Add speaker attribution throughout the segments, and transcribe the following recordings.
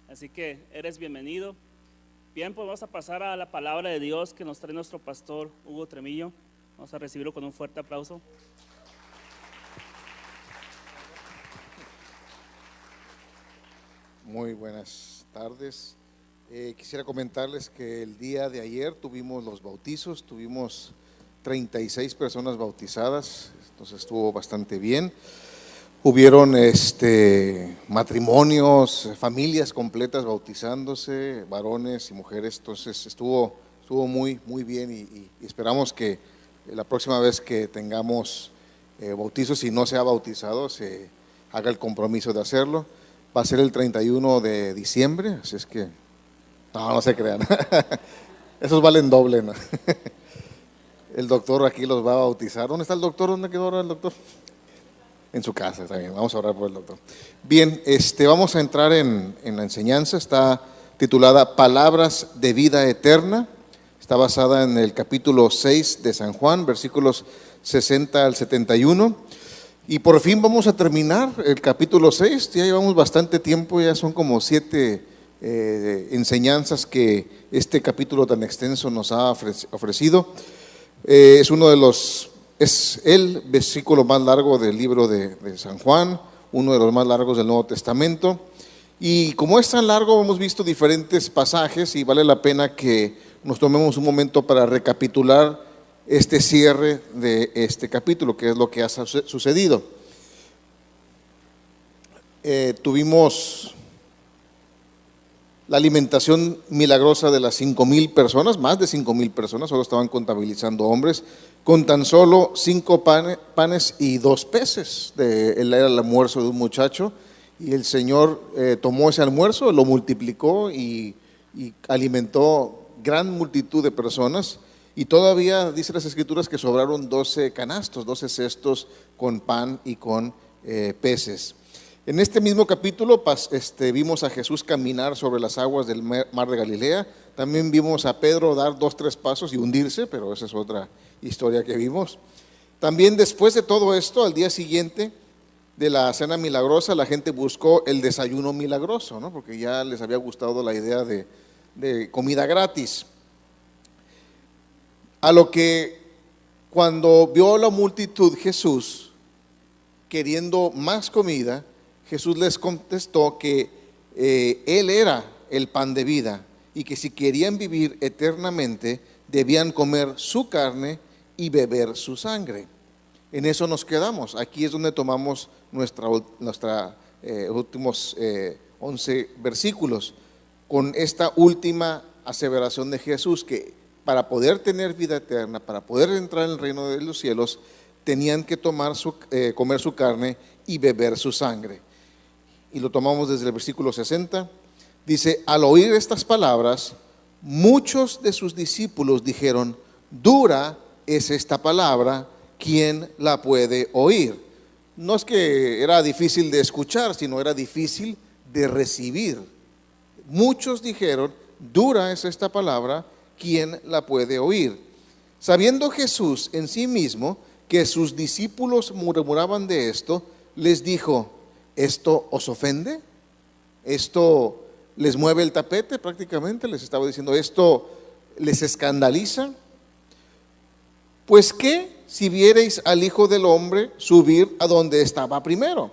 Speaker 1: Así que eres bienvenido. Bien, pues vamos a pasar a la palabra de Dios que nos trae nuestro pastor Hugo Tremillo. Vamos a recibirlo con un fuerte aplauso.
Speaker 2: Muy buenas tardes. Quisiera comentarles que el día de ayer tuvimos los bautizos, tuvimos 36 personas bautizadas, entonces estuvo bastante bien. Hubieron matrimonios, familias completas bautizándose, varones y mujeres, entonces estuvo muy bien y esperamos que la próxima vez que tengamos bautizos, si no se ha bautizado, se haga el compromiso de hacerlo. Va a ser el 31 de diciembre, así es que no se crean, esos valen doble, ¿no? El doctor aquí los va a bautizar. ¿Dónde está el doctor? ¿Dónde quedó ahora el doctor? En su casa, está bien, vamos a orar por el doctor. Bien, vamos a entrar en la enseñanza, está titulada Palabras de Vida Eterna, está basada en el capítulo 6 de San Juan, versículos 60 al 71, y por fin vamos a terminar el capítulo 6, ya llevamos bastante tiempo, ya son como 7 enseñanzas que este capítulo tan extenso nos ha ofrecido. Es el versículo más largo del libro de San Juan, uno de los más largos del Nuevo Testamento. Y como es tan largo, hemos visto diferentes pasajes y vale la pena que nos tomemos un momento para recapitular este cierre de este capítulo, que es lo que ha sucedido. Tuvimos la alimentación milagrosa de las 5,000 personas, más de 5,000 personas, solo estaban contabilizando hombres, con tan solo 5 panes y 2 peces. Él era el almuerzo de un muchacho y el Señor tomó ese almuerzo, lo multiplicó y alimentó gran multitud de personas. Y todavía dice las Escrituras que sobraron 12 canastos, 12 cestos con pan y con peces. En este mismo capítulo vimos a Jesús caminar sobre las aguas del mar de Galilea. También vimos a Pedro dar 2-3 pasos y hundirse, pero esa es otra historia que vimos. También después de todo esto, al día siguiente de la cena milagrosa, la gente buscó el desayuno milagroso, ¿no? Porque ya les había gustado la idea de comida gratis. A lo que cuando vio la multitud Jesús queriendo más comida, Jesús les contestó que Él era el pan de vida y que si querían vivir eternamente debían comer su carne y beber su sangre. En eso nos quedamos. Aquí es donde tomamos nuestra últimos 11 versículos con esta última aseveración de Jesús, que para poder tener vida eterna, para poder entrar en el reino de los cielos, tenían que comer su carne y beber su sangre. Y lo tomamos desde el versículo 60, dice: al oír estas palabras, muchos de sus discípulos dijeron: dura es esta palabra, ¿quién la puede oír? No es que era difícil de escuchar, sino era difícil de recibir. Muchos dijeron: dura es esta palabra, ¿quién la puede oír? Sabiendo Jesús en sí mismo que sus discípulos murmuraban de esto, les dijo: ¿esto os ofende? ¿Esto les mueve el tapete? Prácticamente les estaba diciendo, ¿esto les escandaliza? Pues qué si viereis al Hijo del Hombre subir a donde estaba primero.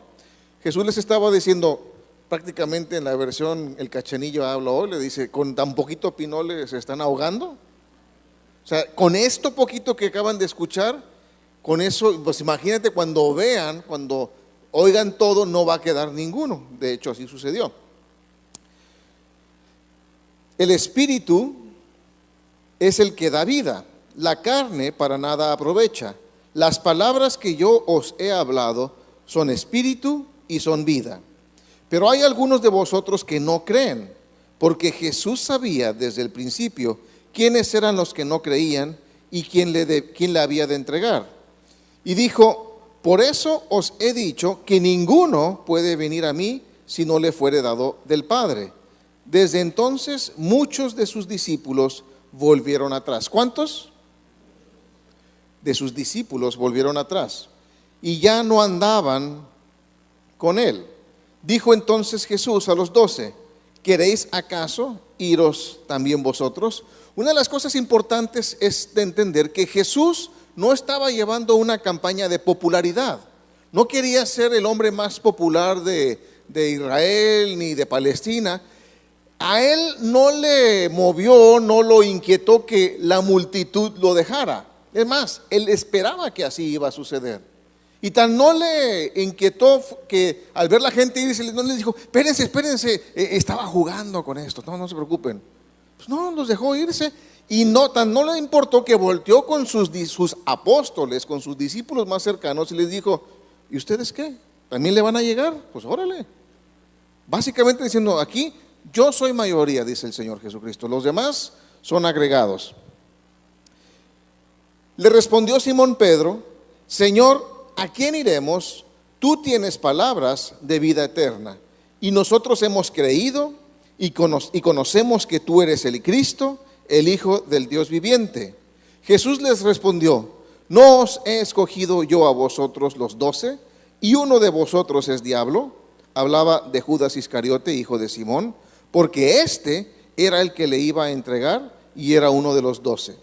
Speaker 2: Jesús les estaba diciendo, prácticamente en la versión El Cachanillo habla hoy, le dice, con tan poquito pinole se están ahogando. O sea, con esto poquito que acaban de escuchar, con eso, pues imagínate cuando vean, cuando oigan todo, no va a quedar ninguno. De hecho, así sucedió. El espíritu es el que da vida, la carne para nada aprovecha. Las palabras que yo os he hablado son espíritu y son vida. Pero hay algunos de vosotros que no creen, porque Jesús sabía desde el principio quiénes eran los que no creían y quién le había de entregar. Y dijo: por eso os he dicho que ninguno puede venir a mí si no le fuere dado del Padre. Desde entonces muchos de sus discípulos volvieron atrás. ¿Cuántos? De sus discípulos volvieron atrás y ya no andaban con él. Dijo entonces Jesús a los 12: ¿queréis acaso iros también vosotros? Una de las cosas importantes es de entender que Jesús no estaba llevando una campaña de popularidad. No quería ser el hombre más popular de Israel ni de Palestina. A él no le movió, no lo inquietó que la multitud lo dejara. Es más, él esperaba que así iba a suceder. Y tan no le inquietó que al ver la gente irse, no les dijo, espérense, estaba jugando con esto, no se preocupen. Pues no, los dejó irse. Y tan no le importó que volteó con sus apóstoles, con sus discípulos más cercanos y les dijo, ¿y ustedes qué? ¿También le van a llegar? Pues órale. Básicamente diciendo, aquí yo soy mayoría, dice el Señor Jesucristo, los demás son agregados. Le respondió Simón Pedro, Señor, ¿a quién iremos? Tú tienes palabras de vida eterna, y nosotros hemos creído y conocemos que tú eres el Cristo, el Hijo del Dios viviente. Jesús les respondió, ¿no os he escogido yo a vosotros los 12? ¿Y uno de vosotros es diablo? Hablaba de Judas Iscariote, hijo de Simón, porque este era el que le iba a entregar y era uno de los 12.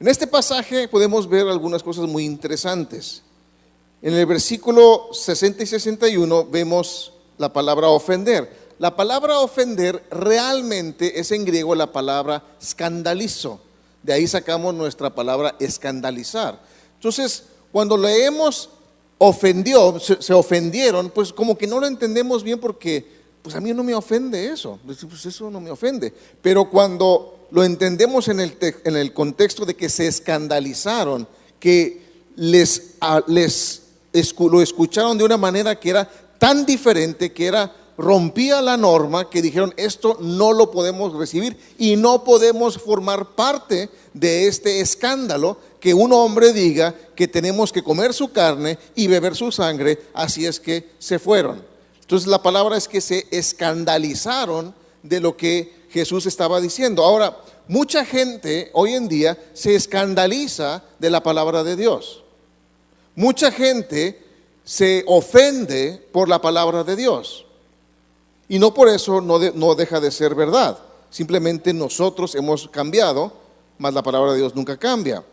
Speaker 2: En este pasaje podemos ver algunas cosas muy interesantes. En el versículo 60 y 61 vemos la palabra ofender. La palabra ofender realmente es en griego la palabra escandalizo. De ahí sacamos nuestra palabra escandalizar. Entonces, cuando leemos se ofendieron, pues como que no lo entendemos bien porque pues a mí no me ofende eso. Pues eso no me ofende. Pero cuando lo entendemos en el contexto de que se escandalizaron, que lo escucharon de una manera que era tan diferente, que rompía la norma, que dijeron esto no lo podemos recibir y no podemos formar parte de este escándalo, que un hombre diga que tenemos que comer su carne y beber su sangre, así es que se fueron. Entonces la palabra es que se escandalizaron de lo que Jesús estaba diciendo. Ahora, mucha gente hoy en día se escandaliza de la palabra de Dios. Mucha gente se ofende por la palabra de Dios. Y no por eso no deja de ser verdad. Simplemente nosotros hemos cambiado, mas la palabra de Dios nunca cambia.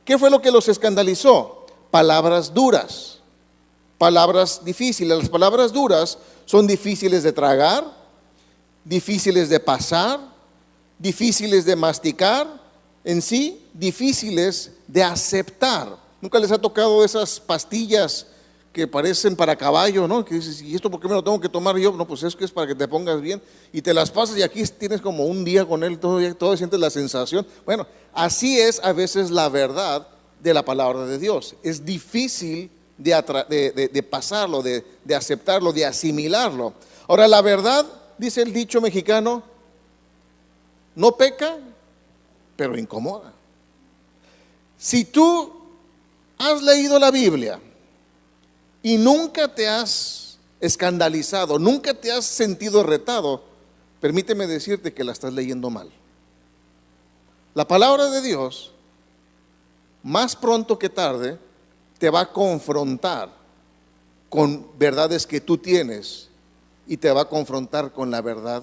Speaker 2: ¿Qué fue lo que los escandalizó? Palabras duras, palabras difíciles. Las palabras duras son difíciles de tragar, difíciles de pasar, difíciles de masticar, en sí, difíciles de aceptar. ¿Nunca les ha tocado esas pastillas que parecen para caballo, ¿no? Que dices, ¿y esto por qué me lo tengo que tomar yo? No, pues es que es para que te pongas bien, y te las pasas y aquí tienes como un día con él, todo sientes la sensación. Bueno, así es a veces la verdad de la palabra de Dios. Es difícil de pasarlo, de aceptarlo, de asimilarlo. Ahora, la verdad, dice el dicho mexicano, no peca, pero incomoda. Si tú has leído la Biblia y nunca te has escandalizado, nunca te has sentido retado, permíteme decirte que la estás leyendo mal. La palabra de Dios, más pronto que tarde, te va a confrontar con verdades que tú tienes y te va a confrontar con la verdad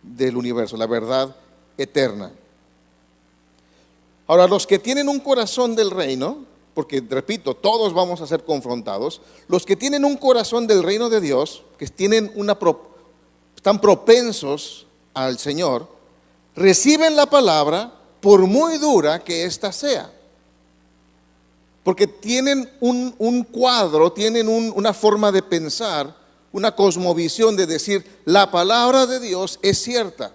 Speaker 2: del universo, la verdad eterna. Ahora, los que tienen un corazón del reino, porque repito, todos vamos a ser confrontados, los que tienen un corazón del reino de Dios, que están propensos al Señor, reciben la palabra por muy dura que ésta sea. Porque tienen un cuadro, tienen una forma de pensar, una cosmovisión de decir, la palabra de Dios es cierta.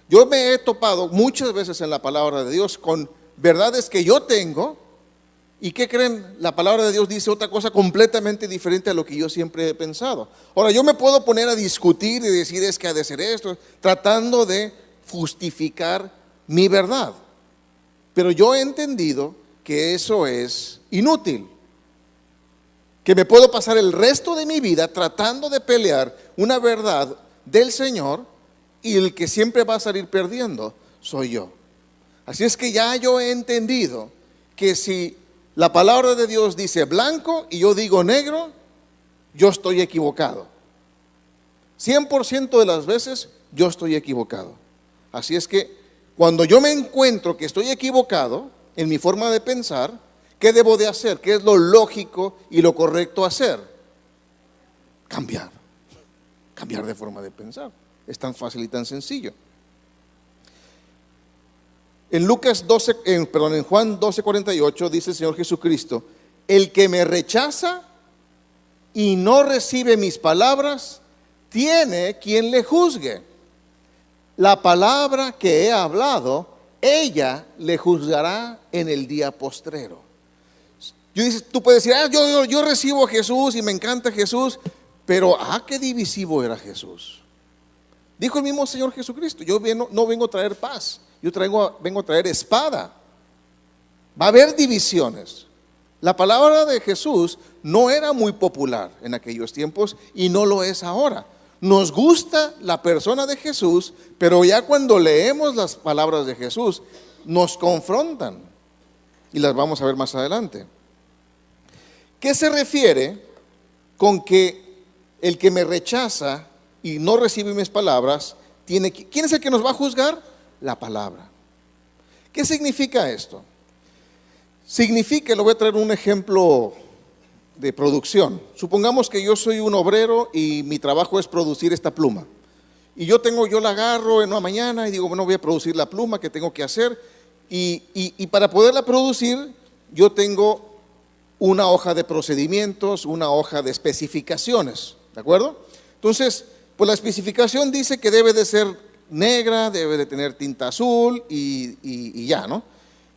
Speaker 2: Yo me he topado muchas veces en la palabra de Dios con verdades que yo tengo, y ¿qué creen? La palabra de Dios dice otra cosa completamente diferente a lo que yo siempre he pensado. Ahora, yo me puedo poner a discutir y decir es que ha de ser esto, tratando de justificar mi verdad. Pero yo he entendido que eso es inútil, que me puedo pasar el resto de mi vida tratando de pelear una verdad del Señor y el que siempre va a salir perdiendo soy yo. Así es que ya yo he entendido que si la palabra de Dios dice blanco y yo digo negro, yo estoy equivocado. 100% de las veces yo estoy equivocado. Así es que cuando yo me encuentro que estoy equivocado en mi forma de pensar, ¿qué debo de hacer? ¿Qué es lo lógico y lo correcto hacer? Cambiar de forma de pensar. Es tan fácil y tan sencillo. En Juan 12:48 dice el Señor Jesucristo: el que me rechaza y no recibe mis palabras, tiene quien le juzgue. La palabra que he hablado, ella le juzgará en el día postrero. Tú puedes decir, yo recibo a Jesús y me encanta Jesús, pero qué divisivo era Jesús. Dijo el mismo Señor Jesucristo: yo no vengo a traer paz, vengo a traer espada. Va a haber divisiones. La palabra de Jesús no era muy popular en aquellos tiempos y no lo es ahora. Nos gusta la persona de Jesús, pero ya cuando leemos las palabras de Jesús nos confrontan, y las vamos a ver más adelante. ¿Qué se refiere con que el que me rechaza y no recibe mis palabras ¿quién es el que nos va a juzgar? La palabra. ¿Qué significa esto? Significa, le voy a traer un ejemplo de producción. Supongamos que yo soy un obrero y mi trabajo es producir esta pluma. Y yo la agarro en una mañana y digo, bueno, voy a producir la pluma que tengo que hacer. Y para poderla producir, yo tengo una hoja de procedimientos, una hoja de especificaciones, ¿de acuerdo? Entonces, pues la especificación dice que debe de ser negra, debe de tener tinta azul y ya, ¿no?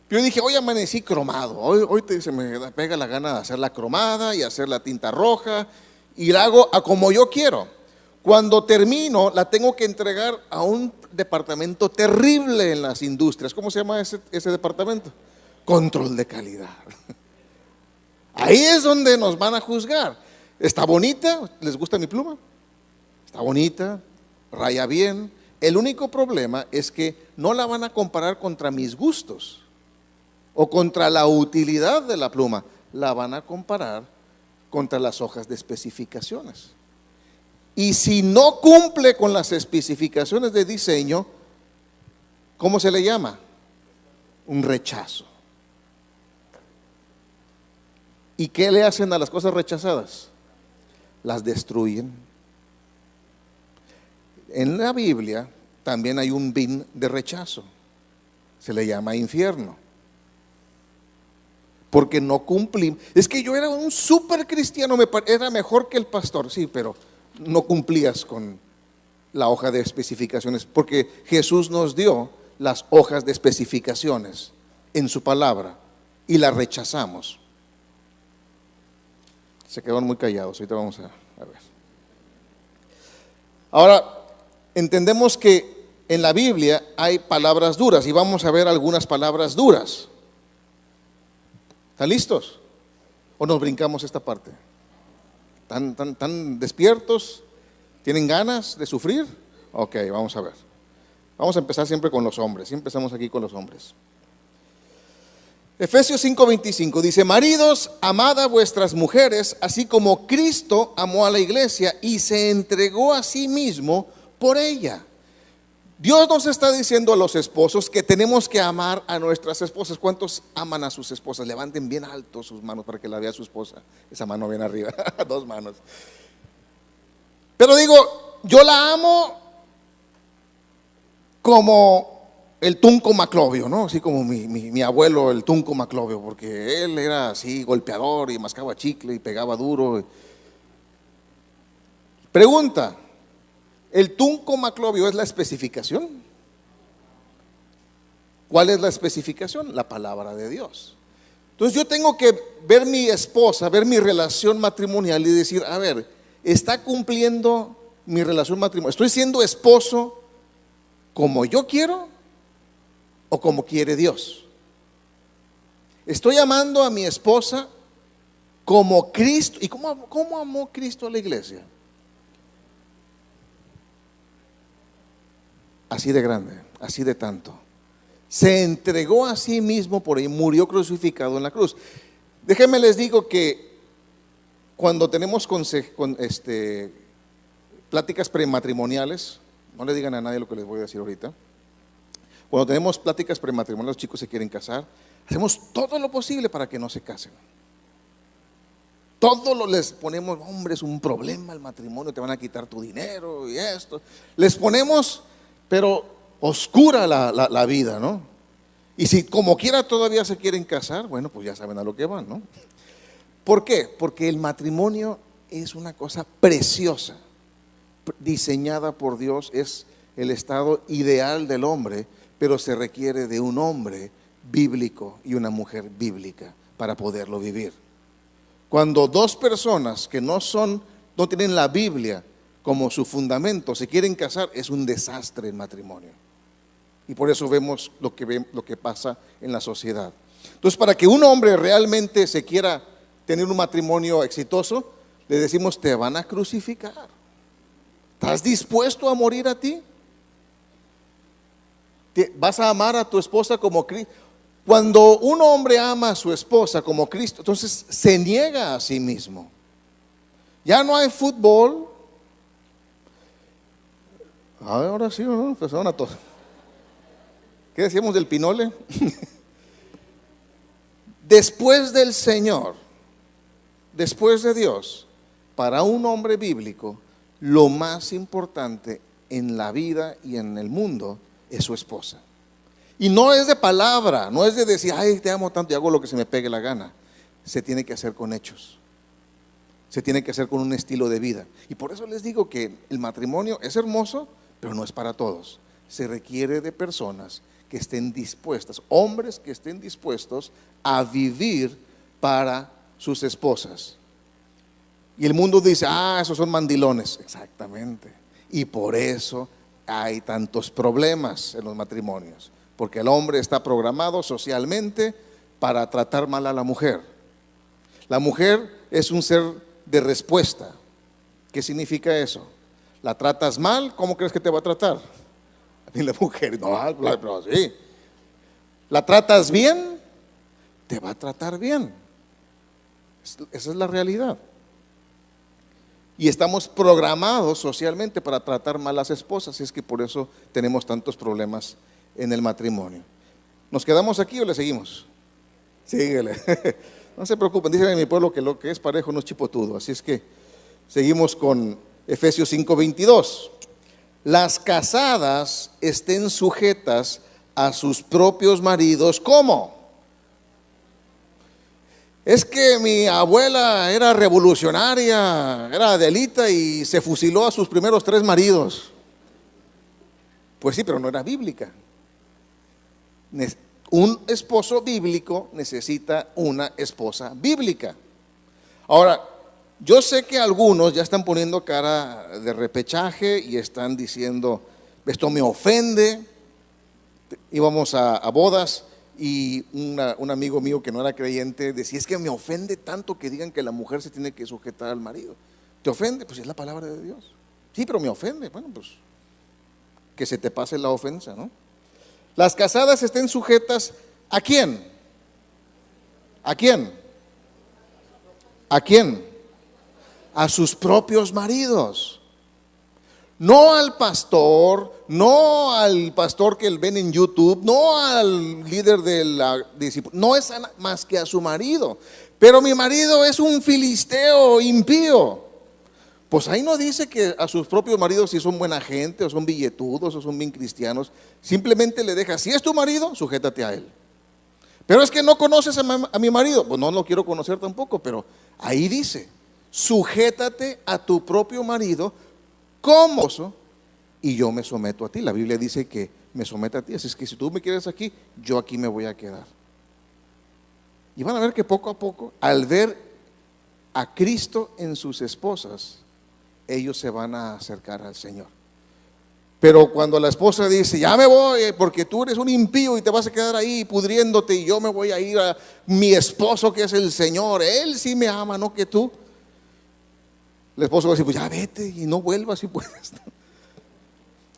Speaker 2: Yo dije, hoy amanecí cromado, hoy se me pega la gana de hacer la cromada y hacer la tinta roja, y la hago a como yo quiero. Cuando termino, la tengo que entregar a un departamento terrible en las industrias. ¿Cómo se llama ese departamento? Control de calidad. Ahí es donde nos van a juzgar. ¿Está bonita? ¿Les gusta mi pluma? Está bonita, raya bien. El único problema es que no la van a comparar contra mis gustos o contra la utilidad de la pluma. La van a comparar contra las hojas de especificaciones. Y si no cumple con las especificaciones de diseño, ¿cómo se le llama? Un rechazo. ¿Y qué le hacen a las cosas rechazadas? Las destruyen. En la Biblia también hay un bin de rechazo. Se le llama infierno. Porque no cumplimos. Es que yo era un súper cristiano, era mejor que el pastor, sí, pero no cumplías con la hoja de especificaciones, porque Jesús nos dio las hojas de especificaciones en su palabra y las rechazamos. Se quedaron muy callados, ahorita vamos a ver. Ahora, entendemos que en la Biblia hay palabras duras y vamos a ver algunas palabras duras. ¿Están listos? ¿O nos brincamos esta parte? ¿Tan despiertos? ¿Tienen ganas de sufrir? Ok, vamos a ver. Vamos a empezar siempre con los hombres. Siempre empezamos aquí con los hombres. Efesios 5:25 dice: maridos, amad a vuestras mujeres, así como Cristo amó a la iglesia y se entregó a sí mismo por ella. Dios nos está diciendo a los esposos que tenemos que amar a nuestras esposas. ¿Cuántos aman a sus esposas? Levanten bien alto sus manos para que la vea su esposa. Esa mano bien arriba, 2 manos. Pero digo, yo la amo como el Tunco Maclovio, ¿no? Así como mi abuelo, el Tunco Maclovio, porque él era así golpeador y mascaba chicle y pegaba duro. Pregunta: ¿el Tunco Maclovio es la especificación? ¿Cuál es la especificación? La palabra de Dios. Entonces yo tengo que ver mi esposa, ver mi relación matrimonial y decir, a ver, ¿está cumpliendo mi relación matrimonial? ¿Estoy siendo esposo como yo quiero o como quiere Dios? ¿Estoy amando a mi esposa como Cristo? ¿Y cómo amó Cristo a la iglesia? Así de grande, así de tanto. Se entregó a sí mismo por ahí, murió crucificado en la cruz. Déjenme les digo que cuando tenemos pláticas prematrimoniales, no le digan a nadie lo que les voy a decir ahorita. Cuando tenemos pláticas prematrimoniales, los chicos se quieren casar, hacemos todo lo posible para que no se casen. Todo lo les ponemos, hombre, es un problema el matrimonio, te van a quitar tu dinero y esto. Les ponemos, pero oscura la vida, ¿no? Y si como quiera todavía se quieren casar, bueno, pues ya saben a lo que van, ¿no? ¿Por qué? Porque el matrimonio es una cosa preciosa, diseñada por Dios, es el estado ideal del hombre, pero se requiere de un hombre bíblico y una mujer bíblica para poderlo vivir. Cuando dos personas que no tienen la Biblia como su fundamento se quieren casar, es un desastre el matrimonio. Y por eso vemos lo que pasa en la sociedad. Entonces, para que un hombre realmente se quiera tener un matrimonio exitoso, le decimos, te van a crucificar. ¿Estás dispuesto a morir a ti? ¿Vas a amar a tu esposa como Cristo? Cuando un hombre ama a su esposa como Cristo, entonces se niega a sí mismo. Ya no hay fútbol. Ahora sí, ¿no? Empezaron a todos. ¿Qué decíamos del pinole? Después del Señor, después de Dios, para un hombre bíblico, lo más importante en la vida y en el mundo es su esposa. Y no es de palabra, no es de decir, ay, te amo tanto y hago lo que se me pegue la gana. Se tiene que hacer con hechos. Se tiene que hacer con un estilo de vida. Y por eso les digo que el matrimonio es hermoso, pero no es para todos. Se requiere de personas que estén dispuestas, hombres que estén dispuestos a vivir para sus esposas. Y el mundo dice, esos son mandilones. Exactamente. Y por eso hay tantos problemas en los matrimonios. Porque el hombre está programado socialmente para tratar mal a la mujer. La mujer es un ser de respuesta. ¿Qué significa eso? ¿La tratas mal? ¿Cómo crees que te va a tratar? Y la mujer, no, pero sí. ¿La tratas bien? Te va a tratar bien. Esa es la realidad. Y estamos programados socialmente para tratar mal a las esposas. Y es que por eso tenemos tantos problemas en el matrimonio. ¿Nos quedamos aquí o le seguimos? Síguele. No se preocupen, dicen en mi pueblo que lo que es parejo no es chipotudo. Así es que seguimos con Efesios 5:22. Las casadas estén sujetas a sus propios maridos. ¿Cómo? Es que mi abuela era revolucionaria, era Adelita y se fusiló a sus primeros 3 maridos. Pues sí, pero no era bíblica. Un esposo bíblico necesita una esposa bíblica. Ahora, yo sé que algunos ya están poniendo cara de repechaje y están diciendo, esto me ofende. Íbamos a bodas y un amigo mío que no era creyente decía, es que me ofende tanto que digan que la mujer se tiene que sujetar al marido. ¿Te ofende? Pues es la palabra de Dios. Sí, pero me ofende. Bueno, pues que se te pase la ofensa, ¿no? Las casadas estén sujetas ¿a quién? ¿A quién? ¿A quién? A sus propios maridos. No al pastor, no al pastor que ven en YouTube, no al líder de la disciplina, no es más que a su marido. Pero mi marido es un filisteo impío. Pues ahí no dice que a sus propios maridos si son buena gente o son billetudos o son bien cristianos. Simplemente le deja, si es tu marido, sujétate a él. Pero es que no conoces a mi marido. Pues no lo quiero conocer tampoco, pero ahí dice, sujétate a tu propio marido como y yo me someto a ti. La Biblia dice que me someta a ti. Así es que si tú me quieres aquí, yo aquí me voy a quedar. Y van a ver que poco a poco, al ver a Cristo en sus esposas, ellos se van a acercar al Señor. Pero cuando la esposa dice, ya me voy porque tú eres un impío y te vas a quedar ahí pudriéndote y yo me voy a ir a mi esposo que es el Señor, él sí me ama, no que tú. El esposo va a decir, pues ya vete y no vuelvas si puedes.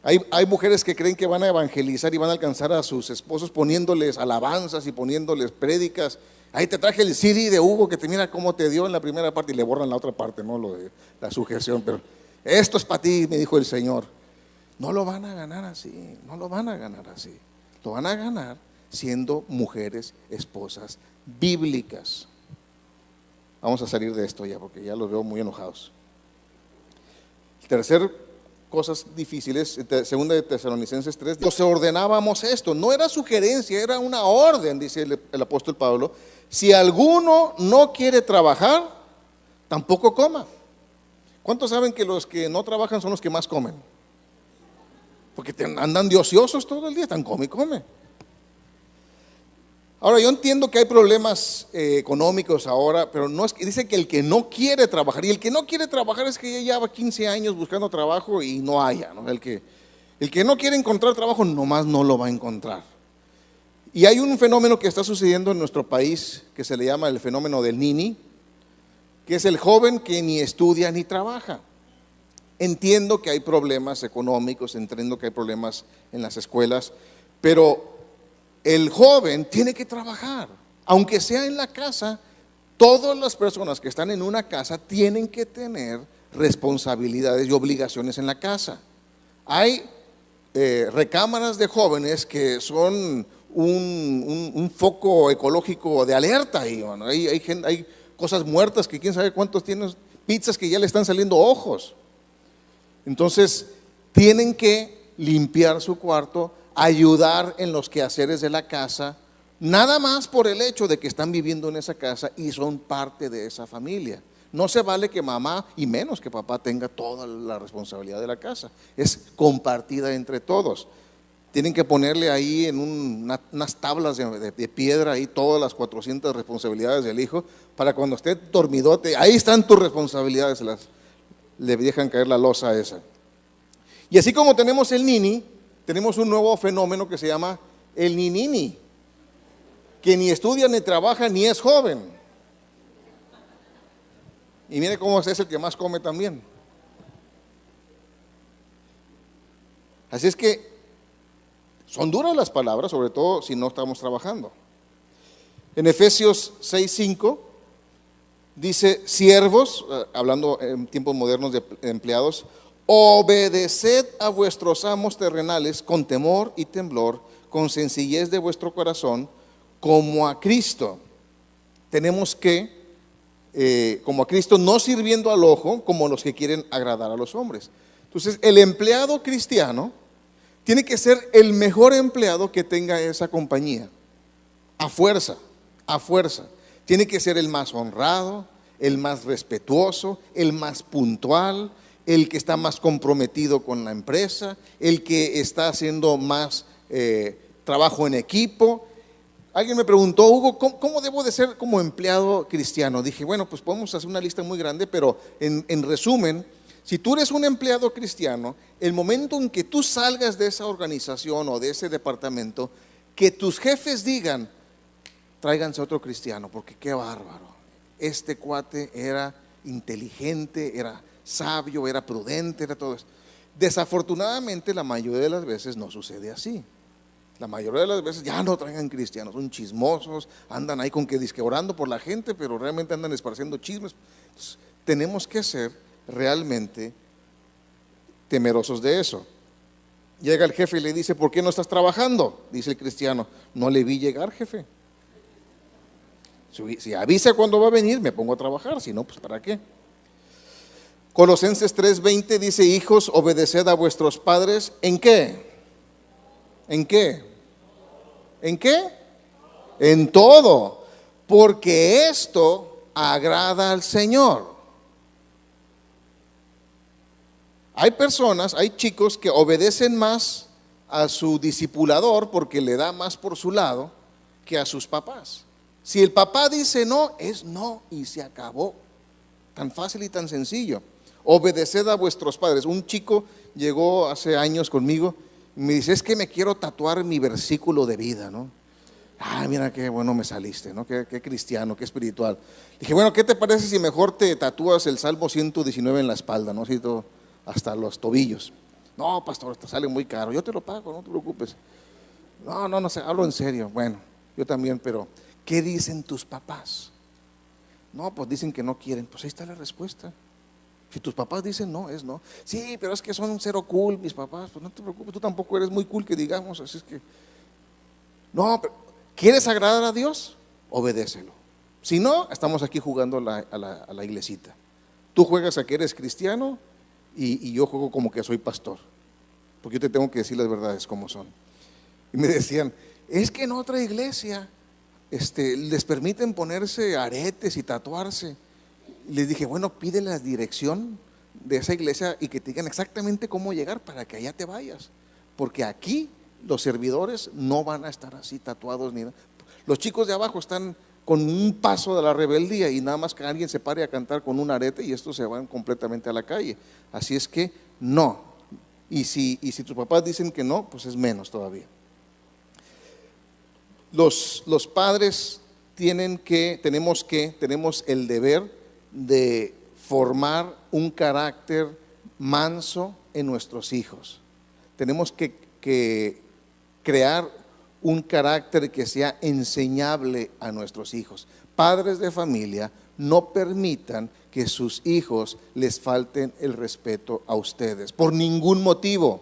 Speaker 2: Hay mujeres que creen que van a evangelizar y van a alcanzar a sus esposos poniéndoles alabanzas y poniéndoles prédicas. Ahí te traje el CD de Hugo que te mira cómo te dio en la primera parte y le borran la otra parte, ¿no? Lo de la sujeción, pero Esto es para ti, me dijo el Señor. No lo van a ganar así, no lo van a ganar así. Lo van a ganar siendo mujeres, esposas bíblicas. Vamos a salir de esto ya, porque ya los veo muy enojados. Tercer, cosas difíciles, segunda de Tesalonicenses 3, nos ordenábamos esto, no era sugerencia, era una orden, dice el apóstol Pablo. Si alguno no quiere trabajar, tampoco coma. ¿Cuántos saben que los que no trabajan son los que más comen? Porque andan de ociosos todo el día, están come y come. Ahora, yo entiendo que hay problemas económicos ahora, pero no es que dice que el que no quiere trabajar, y el que no quiere trabajar es que ya lleva 15 años buscando trabajo y no haya, ¿no? El que no quiere encontrar trabajo nomás no lo va a encontrar. Y hay un fenómeno que está sucediendo en nuestro país que se le llama el fenómeno del nini, que es el joven que ni estudia ni trabaja. Entiendo que hay problemas económicos, entiendo que hay problemas en las escuelas, pero el joven tiene que trabajar, aunque sea en la casa. Todas las personas que están en una casa tienen que tener responsabilidades y obligaciones en la casa. Hay recámaras de jóvenes que son un foco ecológico de alerta ahí, bueno. Hay cosas muertas que quién sabe cuántos tienen, pizzas que ya le están saliendo ojos. Entonces tienen que limpiar su cuarto, ayudar en los quehaceres de la casa, nada más por el hecho de que están viviendo en esa casa y son parte de esa familia. No se vale que mamá y menos que papá tenga toda la responsabilidad de la casa, es compartida entre todos. Tienen que ponerle ahí en unas tablas de piedra ahí todas las 400 responsabilidades del hijo, para cuando esté dormidote, ahí están tus responsabilidades, le dejan caer la losa esa. Y así como tenemos el nini, tenemos un nuevo fenómeno que se llama el ninini, que ni estudia, ni trabaja, ni es joven. Y mire cómo es el que más come también. Así es que son duras las palabras, sobre todo si no estamos trabajando. En Efesios 6:5 dice: siervos, hablando en tiempos modernos de empleados, obedeced a vuestros amos terrenales con temor y temblor, con sencillez de vuestro corazón, como a Cristo. Tenemos que, como a Cristo, no sirviendo al ojo, como los que quieren agradar a los hombres. Entonces, el empleado cristiano tiene que ser el mejor empleado que tenga esa compañía, a fuerza, a fuerza. Tiene que ser el más honrado, el más respetuoso, el más puntual, el que está más comprometido con la empresa, el que está haciendo más trabajo en equipo. Alguien me preguntó: Hugo, ¿cómo debo de ser como empleado cristiano? Dije, bueno, pues podemos hacer una lista muy grande, pero en resumen, si tú eres un empleado cristiano, el momento en que tú salgas de esa organización o de ese departamento, que tus jefes digan: tráiganse otro cristiano, porque qué bárbaro, este cuate era inteligente, era sabio, era prudente, era todo eso. Desafortunadamente la mayoría de las veces no sucede así. La mayoría de las veces ya no traigan cristianos, son chismosos, andan ahí con que disque orando por la gente, pero realmente andan esparciendo chismes. Entonces, tenemos que ser realmente temerosos de eso. Llega el jefe y le dice: ¿por qué no estás trabajando? Dice el cristiano: no le vi llegar, jefe. Si avisa cuando va a venir, me pongo a trabajar, si no, pues ¿para qué? Colosenses 3:20 dice: hijos, obedeced a vuestros padres. ¿En qué? ¿En qué? ¿En qué? En todo, porque esto agrada al Señor. Hay personas, hay chicos que obedecen más a su discipulador porque le da más por su lado que a sus papás. Si el papá dice no, es no y se acabó. Tan fácil y tan sencillo. Obedeced a vuestros padres. Un chico llegó hace años conmigo y me dice: es que me quiero tatuar mi versículo de vida, ¿no? Ah, mira qué bueno me saliste, ¿no? Qué cristiano, qué espiritual. Dije: bueno, ¿qué te parece si mejor te tatúas el Salmo 119 en la espalda, ¿no? Así todo, hasta los tobillos. No, pastor, te sale muy caro. Yo te lo pago, no te preocupes. No sé, hablo en serio. Bueno, yo también, pero ¿qué dicen tus papás? No, pues dicen que no quieren. Pues ahí está la respuesta. Si tus papás dicen no, es no. Sí, pero es que son cero cool mis papás. Pues no te preocupes, tú tampoco eres muy cool que digamos. Así es que, no, pero ¿quieres agradar a Dios? Obedécelo. Si no, estamos aquí jugando a la iglesita. Tú juegas a que eres cristiano y yo juego como que soy pastor. Porque yo te tengo que decir las verdades como son. Y me decían, es que en otra iglesia les permiten ponerse aretes y tatuarse. Les dije, bueno, pide la dirección de esa iglesia y que te digan exactamente cómo llegar para que allá te vayas. Porque aquí los servidores no van a estar así tatuados ni nada. Los chicos de abajo están con un paso de la rebeldía y nada más que alguien se pare a cantar con un arete y estos se van completamente a la calle. Así es que no. Y si tus papás dicen que no, pues es menos todavía. Los padres tenemos el deber de formar un carácter manso en nuestros hijos. Tenemos que crear un carácter que sea enseñable a nuestros hijos. Padres de familia, no permitan que sus hijos les falten el respeto a ustedes, por ningún motivo,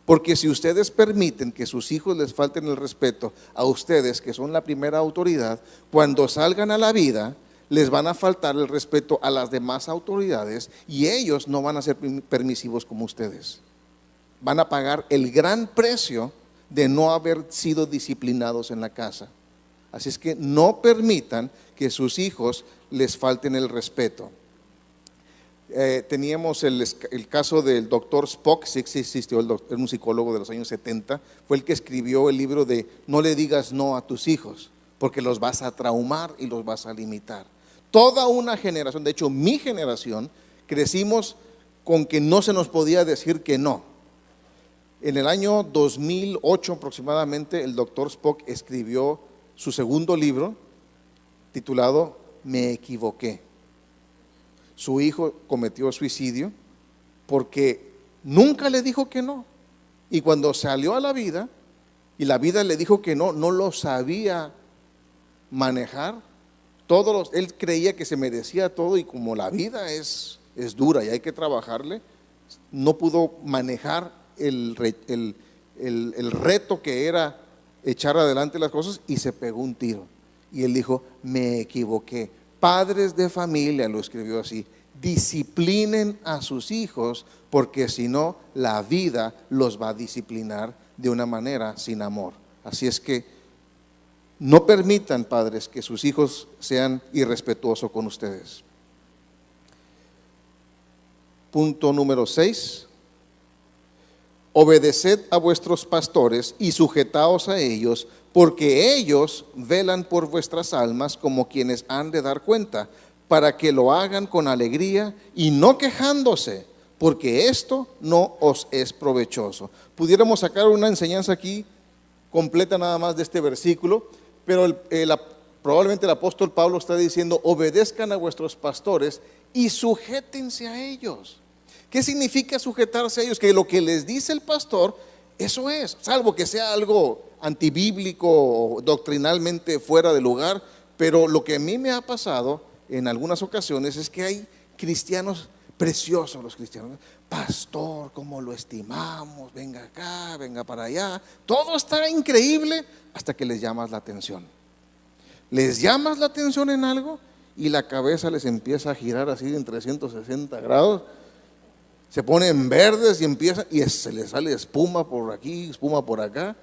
Speaker 2: porque si ustedes permiten que sus hijos les falten el respeto a ustedes, que son la primera autoridad, cuando salgan a la vida, les van a faltar el respeto a las demás autoridades y ellos no van a ser permisivos como ustedes. Van a pagar el gran precio de no haber sido disciplinados en la casa. Así es que no permitan que sus hijos les falten el respeto. Teníamos el caso del doctor Spock, sí existió, era un psicólogo de los años 70, fue el que escribió el libro de No le digas no a tus hijos, porque los vas a traumar y los vas a limitar. Toda una generación, de hecho mi generación, crecimos con que no se nos podía decir que no. En el año 2008 aproximadamente, el doctor Spock escribió su segundo libro titulado Me equivoqué. Su hijo cometió suicidio porque nunca le dijo que no. Y cuando salió a la vida y la vida le dijo que no, no lo sabía manejar. Él creía que se merecía todo y como la vida es dura y hay que trabajarle, no pudo manejar el reto que era echar adelante las cosas y se pegó un tiro. Y él dijo, me equivoqué. Padres de familia, lo escribió así, disciplinen a sus hijos porque si no, la vida los va a disciplinar de una manera sin amor. Así es que no permitan, padres, que sus hijos sean irrespetuosos con ustedes. Punto número 6. Obedeced a vuestros pastores y sujetaos a ellos, porque ellos velan por vuestras almas como quienes han de dar cuenta, para que lo hagan con alegría y no quejándose, porque esto no os es provechoso. Pudiéramos sacar una enseñanza aquí completa nada más de este versículo, pero probablemente el apóstol Pablo está diciendo, obedezcan a vuestros pastores y sujétense a ellos. ¿Qué significa sujetarse a ellos? Que lo que les dice el pastor, eso es, salvo que sea algo antibíblico o doctrinalmente fuera de lugar, pero lo que a mí me ha pasado en algunas ocasiones es que hay cristianos preciosos, los cristianos, pastor, cómo lo estimamos, venga acá, venga para allá, todo está increíble hasta que les llamas la atención. Les llamas la atención en algo y la cabeza les empieza a girar así en 360 grados. Se ponen verdes y se les sale espuma por aquí, espuma por acá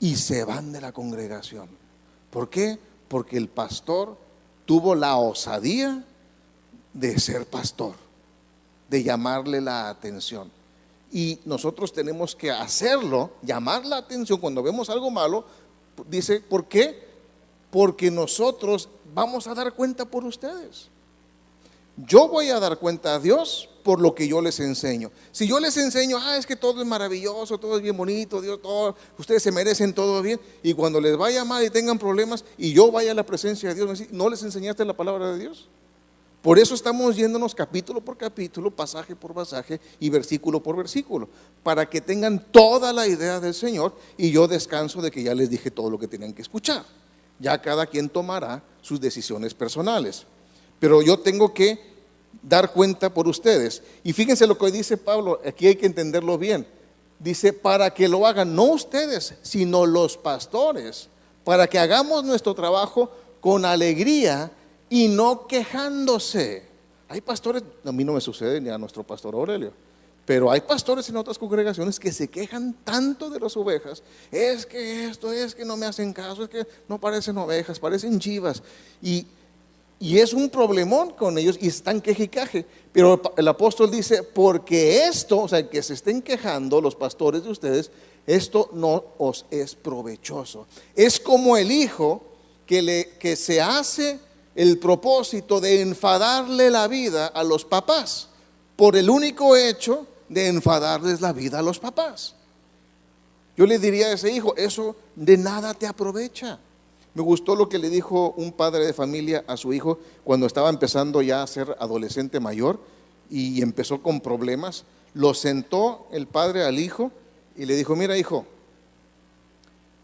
Speaker 2: y se van de la congregación. ¿Por qué? Porque el pastor tuvo la osadía de ser pastor, de llamarle la atención. Y nosotros tenemos que hacerlo, llamar la atención cuando vemos algo malo. Dice, ¿por qué? Porque nosotros vamos a dar cuenta por ustedes. Yo voy a dar cuenta a Dios por lo que yo les enseño. Si yo les enseño, es que todo es maravilloso, todo es bien bonito, Dios, todo, ustedes se merecen todo bien, y cuando les vaya mal y tengan problemas y yo vaya a la presencia de Dios, ¿no les enseñaste la palabra de Dios? Por eso estamos yéndonos capítulo por capítulo, pasaje por pasaje y versículo por versículo, para que tengan toda la idea del Señor, y yo descanso de que ya les dije todo lo que tenían que escuchar. Ya cada quien tomará sus decisiones personales, pero yo tengo que dar cuenta por ustedes. Y fíjense lo que dice Pablo, aquí hay que entenderlo bien. Dice, para que lo hagan no ustedes, sino los pastores, para que hagamos nuestro trabajo con alegría y no quejándose. Hay pastores, a mí no me sucede ni a nuestro pastor Aurelio, pero hay pastores en otras congregaciones que se quejan tanto de las ovejas. Es que esto, es que no me hacen caso, es que no parecen ovejas, parecen chivas. Y es un problemón con ellos y están queje y caje. Pero el apóstol dice, porque esto, o sea, que se estén quejando los pastores de ustedes, esto no os es provechoso. Es como el hijo que se hace el propósito de enfadarle la vida a los papás, por el único hecho de enfadarles la vida a los papás. Yo le diría a ese hijo, eso de nada te aprovecha. Me gustó lo que le dijo un padre de familia a su hijo cuando estaba empezando ya a ser adolescente mayor y empezó con problemas. Lo sentó el padre al hijo y le dijo, mira hijo,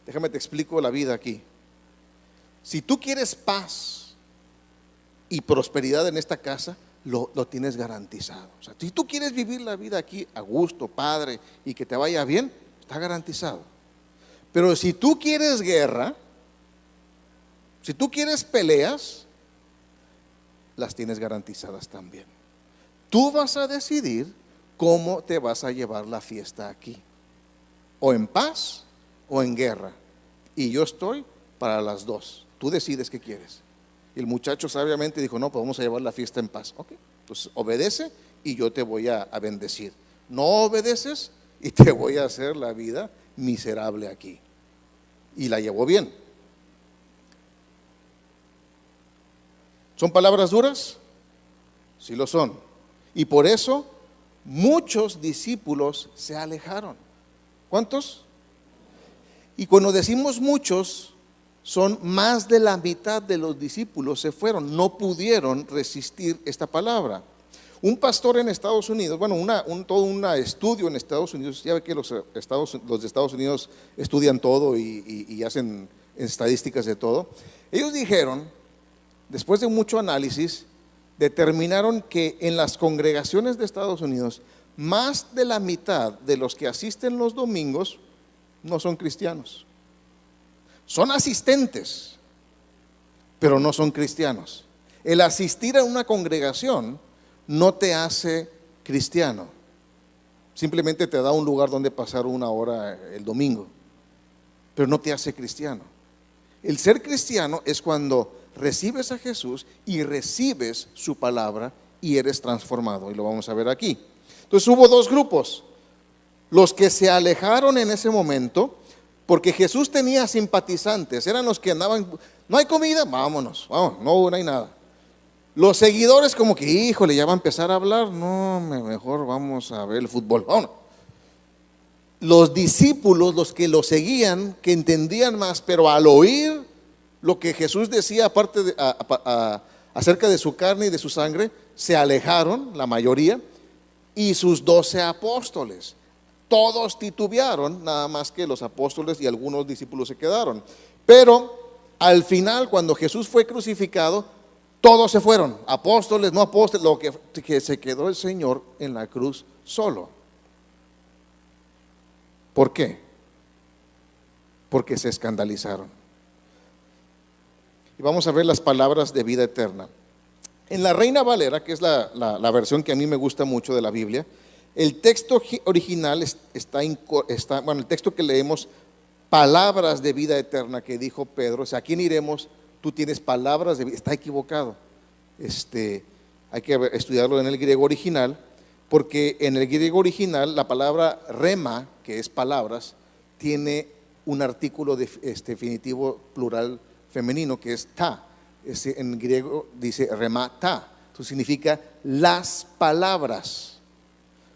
Speaker 2: déjame te explico la vida aquí. Si tú quieres paz y prosperidad en esta casa, lo tienes garantizado. O sea, si tú quieres vivir la vida aquí a gusto, padre, y que te vaya bien, está garantizado. Pero si tú quieres guerra, si tú quieres peleas, las tienes garantizadas también. Tú vas a decidir cómo te vas a llevar la fiesta aquí, o en paz o en guerra. Y yo estoy para las dos. Tú decides qué quieres. Y el muchacho sabiamente dijo, no, pues vamos a llevar la fiesta en paz. Ok, entonces obedece y yo te voy a bendecir. No obedeces y te voy a hacer la vida miserable aquí. Y la llevó bien. ¿Son palabras duras? Sí lo son. Y por eso muchos discípulos se alejaron. ¿Cuántos? Y cuando decimos muchos, son más de la mitad de los discípulos se fueron, no pudieron resistir esta palabra. Un pastor en Estados Unidos, bueno, todo un estudio en Estados Unidos, ya ve que los de Estados Unidos estudian todo y hacen estadísticas de todo. Ellos dijeron, después de mucho análisis, determinaron que en las congregaciones de Estados Unidos, más de la mitad de los que asisten los domingos no son cristianos. Son asistentes, pero no son cristianos. El asistir a una congregación no te hace cristiano. Simplemente te da un lugar donde pasar una hora el domingo, pero no te hace cristiano. El ser cristiano es cuando recibes a Jesús y recibes su palabra y eres transformado, y lo vamos a ver aquí. Entonces hubo dos grupos: los que se alejaron en ese momento, porque Jesús tenía simpatizantes, eran los que andaban, no hay comida, vámonos, no hay nada. Los seguidores como que, híjole, ya va a empezar a hablar, no, mejor vamos a ver el fútbol, vámonos. Los discípulos, los que lo seguían, que entendían más, pero al oír lo que Jesús decía aparte acerca de su carne y de su sangre, se alejaron, la mayoría, y sus 12 apóstoles. Todos titubearon, nada más que los apóstoles y algunos discípulos se quedaron. Pero al final, cuando Jesús fue crucificado, todos se fueron, apóstoles, no apóstoles, lo que se quedó el Señor en la cruz solo. ¿Por qué? Porque se escandalizaron. Y vamos a ver las palabras de vida eterna. En la Reina Valera, que es la versión que a mí me gusta mucho de la Biblia, el texto original el texto que leemos, palabras de vida eterna que dijo Pedro, o sea, ¿a quién iremos? Tú tienes palabras de vida, está equivocado. Hay que estudiarlo en el griego original, porque en el griego original la palabra rema, que es palabras, tiene un artículo definitivo plural femenino que es ta. En griego dice remata, eso significa las palabras.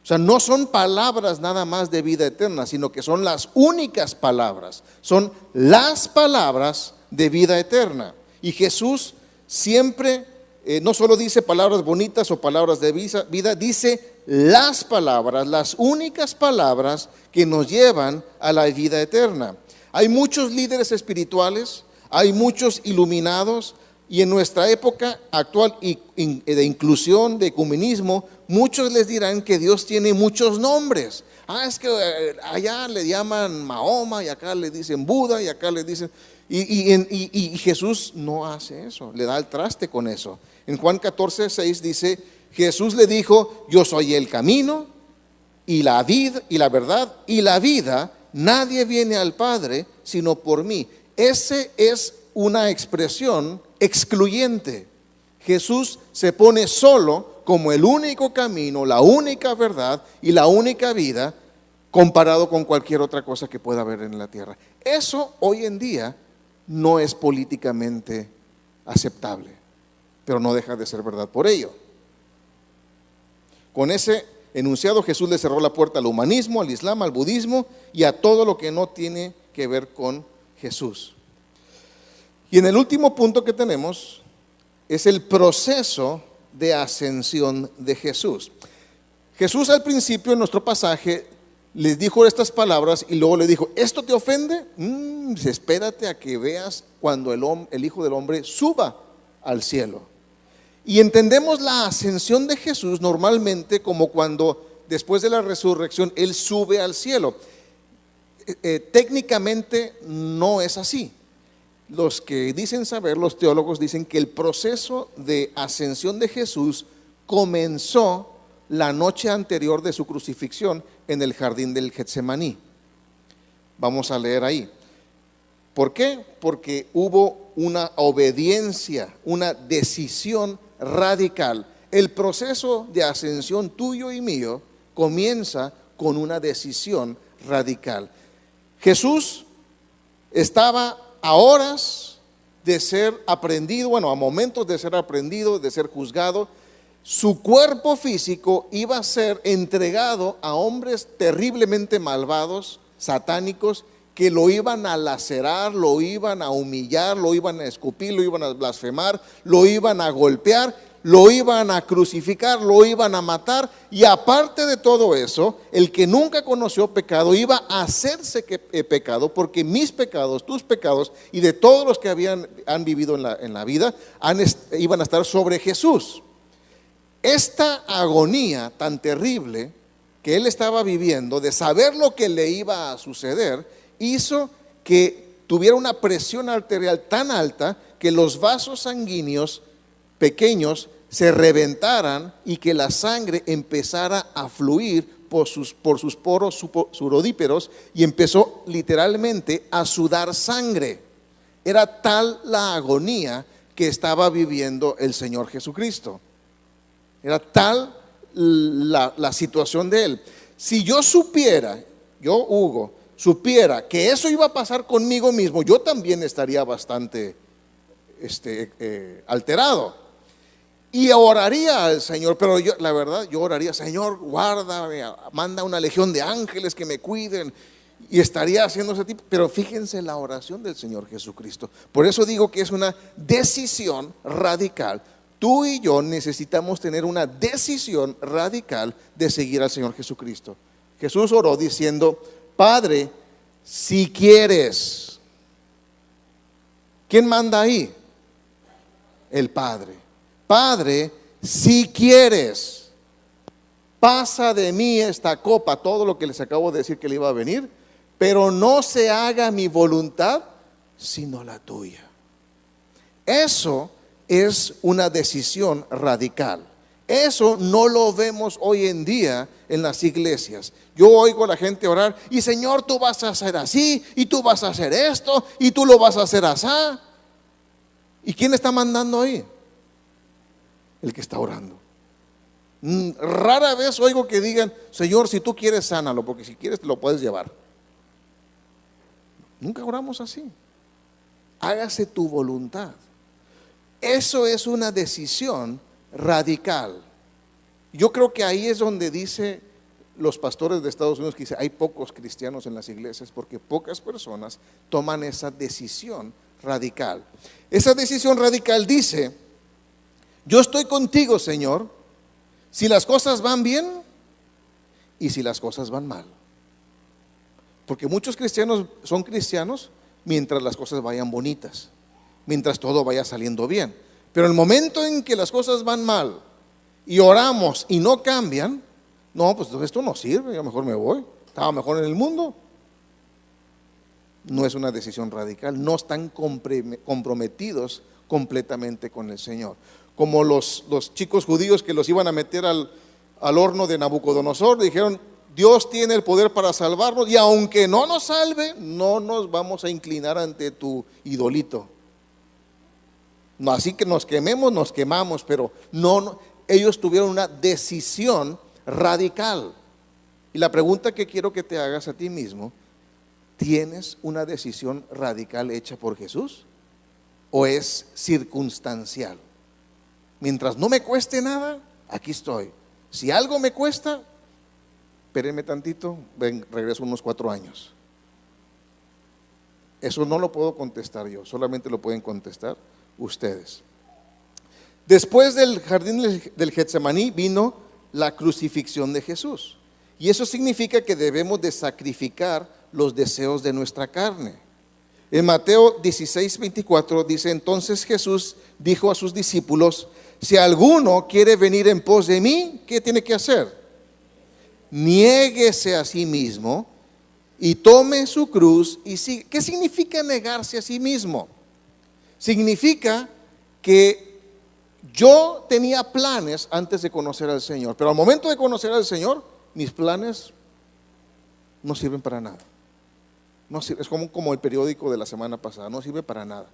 Speaker 2: O sea, no son palabras nada más de vida eterna, sino que son las únicas palabras, son las palabras de vida eterna. Y Jesús siempre no solo dice palabras bonitas o palabras de vida, dice las palabras, las únicas palabras que nos llevan a la vida eterna. Hay muchos líderes espirituales, hay muchos iluminados, Y en nuestra época actual de inclusión, de ecumenismo, muchos les dirán que Dios tiene muchos nombres. Es que allá le llaman Mahoma y acá le dicen Buda y acá le dicen... Y Jesús no hace eso, le da el traste con eso. En Juan 14:6 dice, Jesús le dijo, yo soy el camino y la vida y la verdad y la vida, nadie viene al Padre sino por mí. Ese es una expresión excluyente. Jesús se pone solo como el único camino, la única verdad y la única vida, comparado con cualquier otra cosa que pueda haber en la tierra. Eso hoy en día no es políticamente aceptable, pero no deja de ser verdad por ello. Con ese enunciado Jesús le cerró la puerta al humanismo, al islam, al budismo y a todo lo que no tiene que ver con Jesús. Y en el último punto que tenemos es el proceso de ascensión de Jesús. Jesús al principio en nuestro pasaje les dijo estas palabras y luego le dijo, ¿esto te ofende? Espérate a que veas cuando el Hijo del Hombre suba al cielo. Y entendemos la ascensión de Jesús normalmente como cuando después de la resurrección Él sube al cielo. Técnicamente no es así. Los que dicen saber, los teólogos dicen que el proceso de ascensión de Jesús comenzó la noche anterior de su crucifixión en el jardín del Getsemaní. Vamos a leer ahí. ¿Por qué? Porque hubo una obediencia, una decisión radical. El proceso de ascensión tuyo y mío comienza con una decisión radical. Jesús estaba a horas de ser aprendido, a momentos de ser aprendido, de ser juzgado. Su cuerpo físico iba a ser entregado a hombres terriblemente malvados, satánicos, que lo iban a lacerar, lo iban a humillar, lo iban a escupir, lo iban a blasfemar, lo iban a golpear, lo iban a crucificar, lo iban a matar. Y aparte de todo eso, el que nunca conoció pecado iba a hacerse pecado, porque mis pecados, tus pecados y de todos los que han vivido en la vida iban a estar sobre Jesús. Esta agonía tan terrible que él estaba viviendo, de saber lo que le iba a suceder, hizo que tuviera una presión arterial tan alta que los vasos sanguíneos pequeños se reventaran y que la sangre empezara a fluir por sus poros sudoríparos y empezó literalmente a sudar sangre. Era tal la agonía que estaba viviendo el Señor Jesucristo. Era tal la situación de él. Si yo supiera, Hugo, supiera que eso iba a pasar conmigo mismo, yo también estaría bastante alterado. Y oraría al Señor, pero la verdad, yo oraría, Señor, guárdame, manda una legión de ángeles que me cuiden. Y estaría haciendo ese tipo, pero fíjense la oración del Señor Jesucristo. Por eso digo que es una decisión radical. Tú y yo necesitamos tener una decisión radical de seguir al Señor Jesucristo. Jesús oró diciendo, Padre, si quieres. ¿Quién manda ahí? El Padre. Padre, si quieres, pasa de mí esta copa, todo lo que les acabo de decir que le iba a venir, pero no se haga mi voluntad, sino la tuya. Eso es una decisión radical. Eso no lo vemos hoy en día en las iglesias. Yo oigo a la gente orar y Señor, tú vas a hacer así y tú vas a hacer esto y tú lo vas a hacer así. ¿Y quién está mandando ahí? El que está orando. Rara vez oigo que digan, Señor, si tú quieres, sánalo, porque si quieres te lo puedes llevar. Nunca oramos así. Hágase tu voluntad. Eso es una decisión radical. Yo creo que ahí es donde dice los pastores de Estados Unidos que dice, hay pocos cristianos en las iglesias porque pocas personas toman esa decisión radical. Esa decisión radical dice, yo estoy contigo, Señor, si las cosas van bien y si las cosas van mal. Porque muchos cristianos son cristianos mientras las cosas vayan bonitas. mientras todo vaya saliendo bien. Pero el momento en que las cosas van mal y oramos y no cambian, no, pues esto no sirve, yo mejor me voy, estaba mejor en el mundo. No es una decisión radical, no están comprometidos completamente con el Señor. Como los chicos judíos que los iban a meter al horno de Nabucodonosor, dijeron: Dios tiene el poder para salvarnos, y aunque no nos salve, no nos vamos a inclinar ante tu idolito. No, así que nos quememos, nos quemamos, pero no, ellos tuvieron una decisión radical. Y la pregunta que quiero que te hagas a ti mismo: ¿tienes una decisión radical hecha por Jesús? ¿O es circunstancial? Mientras no me cueste nada, aquí estoy. Si algo me cuesta, espérenme tantito, regreso unos 4 años. Eso no lo puedo contestar yo, solamente lo pueden contestar ustedes. Después del jardín del Getsemaní vino la crucifixión de Jesús. Y eso significa que debemos de sacrificar los deseos de nuestra carne. En Mateo 16:24 dice: entonces Jesús dijo a sus discípulos: si alguno quiere venir en pos de mí, ¿qué tiene que hacer? Niéguese a sí mismo y tome su cruz y siga. ¿Qué significa negarse a sí mismo? Significa que yo tenía planes antes de conocer al Señor, pero al momento de conocer al Señor, mis planes no sirven para nada. No sirve, es como el periódico de la semana pasada, no sirve para nada.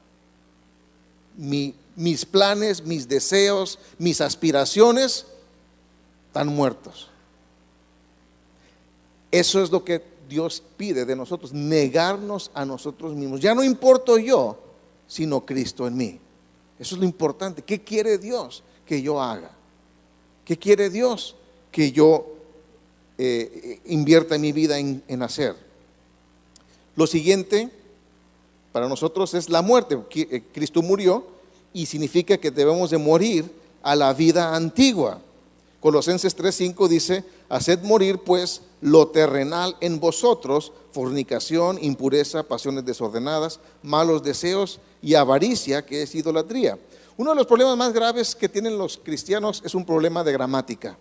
Speaker 2: Mis planes, mis deseos, mis aspiraciones están muertos. Eso es lo que Dios pide de nosotros, negarnos a nosotros mismos. Ya no importo yo, sino Cristo en mí. Eso es lo importante. ¿Qué quiere Dios que yo haga? ¿Qué quiere Dios que yo invierta mi vida en hacer? Lo siguiente para nosotros es la muerte. Cristo murió y significa que debemos de morir a la vida antigua. Colosenses 3:5 dice: haced morir pues lo terrenal en vosotros, fornicación, impureza, pasiones desordenadas, malos deseos y avaricia, que es idolatría. Uno de los problemas más graves que tienen los cristianos es un problema de gramática.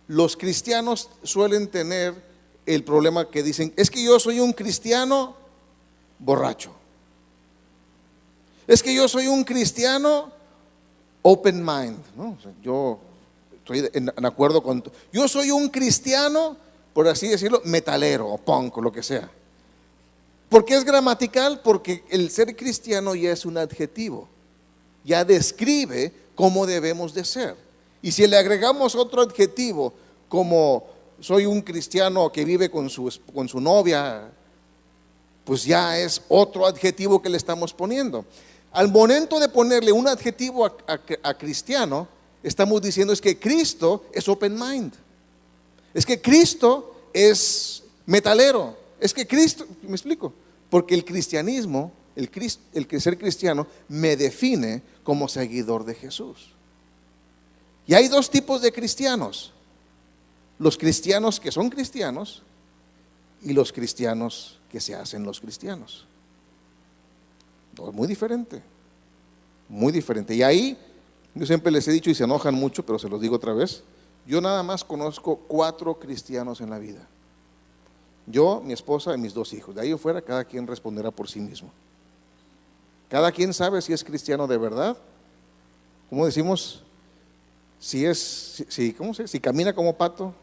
Speaker 2: Los cristianos suelen tener el problema que dicen: es que yo soy un cristiano borracho, es que yo soy un cristiano open mind, ¿no? O sea, yo estoy en acuerdo con yo soy un cristiano, por así decirlo, metalero o punk o lo que sea. ¿Por qué es gramatical? Porque el ser cristiano ya es un adjetivo, ya describe cómo debemos de ser. Y si le agregamos otro adjetivo, como soy un cristiano que vive con su novia, pues ya es otro adjetivo que le estamos poniendo. Al momento de ponerle un adjetivo a cristiano, estamos diciendo es que Cristo es open mind, es que Cristo es metalero, es que Cristo, ¿me explico? Porque el cristianismo, el ser cristiano me define como seguidor de Jesús. Y hay dos tipos de cristianos: los cristianos que son cristianos y los cristianos que se hacen los cristianos. Muy diferente, muy diferente. Y ahí yo siempre les he dicho y se enojan mucho, pero se los digo otra vez: yo nada más conozco 4 cristianos en la vida. Yo, mi esposa y mis 2 hijos. De ahí afuera cada quien responderá por sí mismo. Cada quien sabe si es cristiano de verdad. ¿Cómo decimos? Si camina como pato,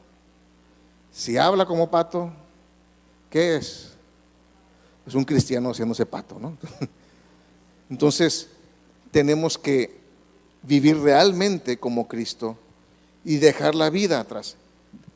Speaker 2: si habla como pato, ¿qué es? Es un cristiano haciéndose pato, ¿no? Entonces, tenemos que vivir realmente como Cristo y dejar la vida atrás.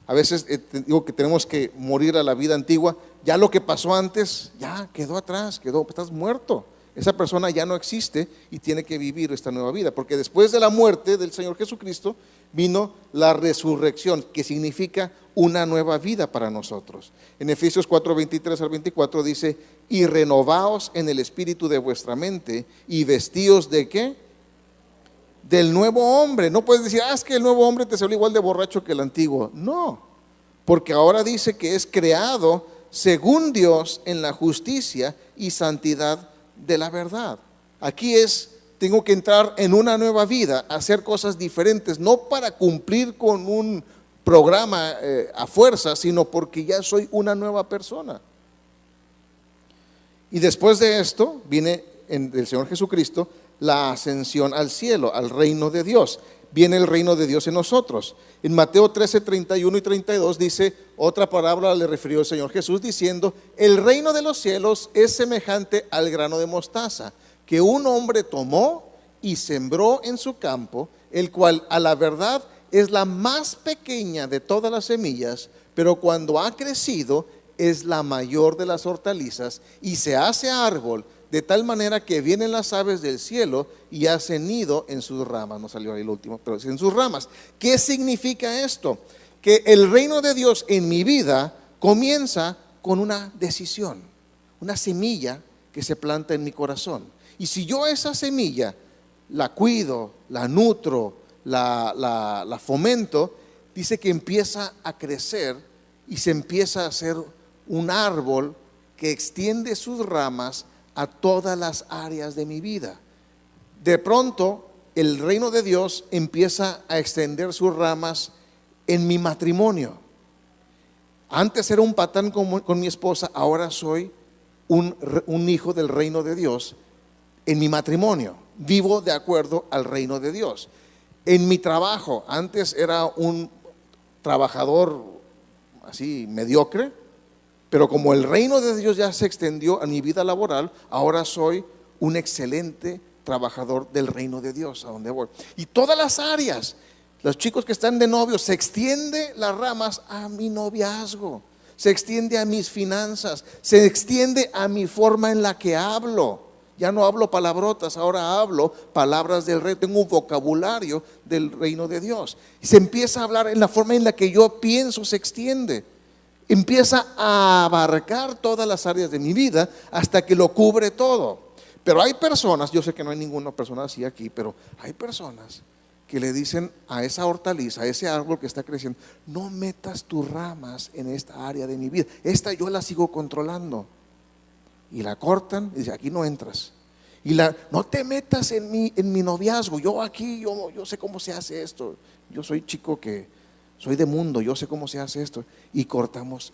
Speaker 2: A veces digo que tenemos que morir a la vida antigua. Ya lo que pasó antes, ya quedó atrás, estás muerto. Esa persona ya no existe y tiene que vivir esta nueva vida, porque después de la muerte del Señor Jesucristo vino la resurrección, que significa una nueva vida para nosotros. En Efesios 4:23 al 24 dice: y renovaos en el espíritu de vuestra mente y vestíos ¿de qué? Del nuevo hombre. No puedes decir: es que el nuevo hombre te salió igual de borracho que el antiguo. No, porque ahora dice que es creado según Dios en la justicia y santidad de la verdad. Aquí tengo que entrar en una nueva vida, hacer cosas diferentes, no para cumplir con un programa a fuerza, sino porque ya soy una nueva persona. Y después de esto viene del Señor Jesucristo la ascensión al cielo, al reino de Dios. Viene el reino de Dios en nosotros. En Mateo 13, 31 y 32 dice, otra parábola le refirió el Señor Jesús diciendo, el reino de los cielos es semejante al grano de mostaza, que un hombre tomó y sembró en su campo, el cual a la verdad es la más pequeña de todas las semillas, pero cuando ha crecido es la mayor de las hortalizas y se hace árbol, de tal manera que vienen las aves del cielo y hacen nido en sus ramas. No salió ahí lo último, pero en sus ramas. ¿Qué significa esto? Que el reino de Dios en mi vida comienza con una decisión, una semilla que se planta en mi corazón. Y si yo esa semilla la cuido, la nutro, la fomento, dice que empieza a crecer y se empieza a hacer un árbol que extiende sus ramas a todas las áreas de mi vida. De pronto, el reino de Dios empieza a extender sus ramas en mi matrimonio. Antes era un patán con mi esposa, ahora soy un hijo del reino de Dios en mi matrimonio. Vivo de acuerdo al reino de Dios. En mi trabajo, antes era un trabajador así mediocre, pero como el reino de Dios ya se extendió a mi vida laboral, ahora soy un excelente trabajador del reino de Dios, a donde voy. Y todas las áreas, los chicos que están de novios, se extiende las ramas a mi noviazgo, se extiende a mis finanzas, se extiende a mi forma en la que hablo. Ya no hablo palabrotas, ahora hablo palabras del rey, tengo un vocabulario del reino de Dios. Y se empieza a hablar en la forma en la que yo pienso, se extiende. Empieza a abarcar todas las áreas de mi vida hasta que lo cubre todo. Pero hay personas, yo sé que no hay ninguna persona así aquí, pero hay personas que le dicen a esa hortaliza, a ese árbol que está creciendo, no metas tus ramas en esta área de mi vida, esta yo la sigo controlando. Y la cortan y dice, aquí no entras. Y no te metas en mi noviazgo, yo aquí, yo sé cómo se hace esto, yo soy chico que soy de mundo, yo sé cómo se hace esto. Y cortamos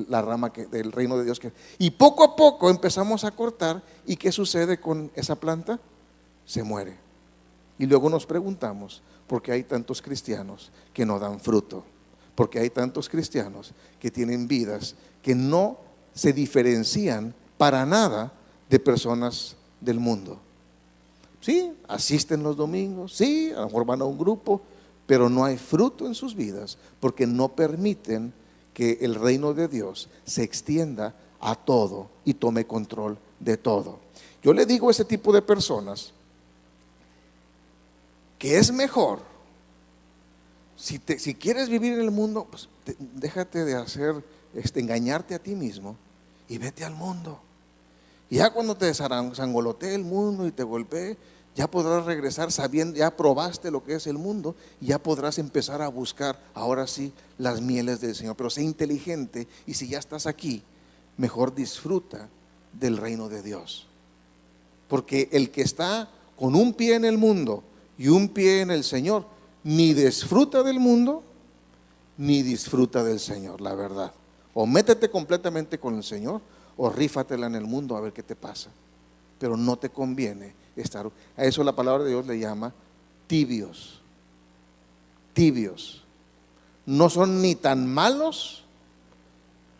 Speaker 2: la rama del reino de Dios. Y poco a poco empezamos a cortar. ¿Y qué sucede con esa planta? Se muere. Y luego nos preguntamos, ¿por qué hay tantos cristianos que no dan fruto? ¿Por qué hay tantos cristianos que tienen vidas que no se diferencian para nada de personas del mundo? Sí, asisten los domingos, sí, a lo mejor van a un grupo, pero no hay fruto en sus vidas porque no permiten que el reino de Dios se extienda a todo y tome control de todo. Yo le digo a ese tipo de personas que es mejor, si quieres vivir en el mundo, pues déjate de hacer, engañarte a ti mismo y vete al mundo. Y ya cuando te zangolotee el mundo y te golpee, ya podrás regresar sabiendo, ya probaste lo que es el mundo y ya podrás empezar a buscar ahora sí las mieles del Señor. Pero sé inteligente y si ya estás aquí, mejor disfruta del reino de Dios. Porque el que está con un pie en el mundo y un pie en el Señor, ni disfruta del mundo ni disfruta del Señor, la verdad. O métete completamente con el Señor o rífatela en el mundo a ver qué te pasa. Pero no te conviene estar. A eso la palabra de Dios le llama tibios. Tibios. No son ni tan malos,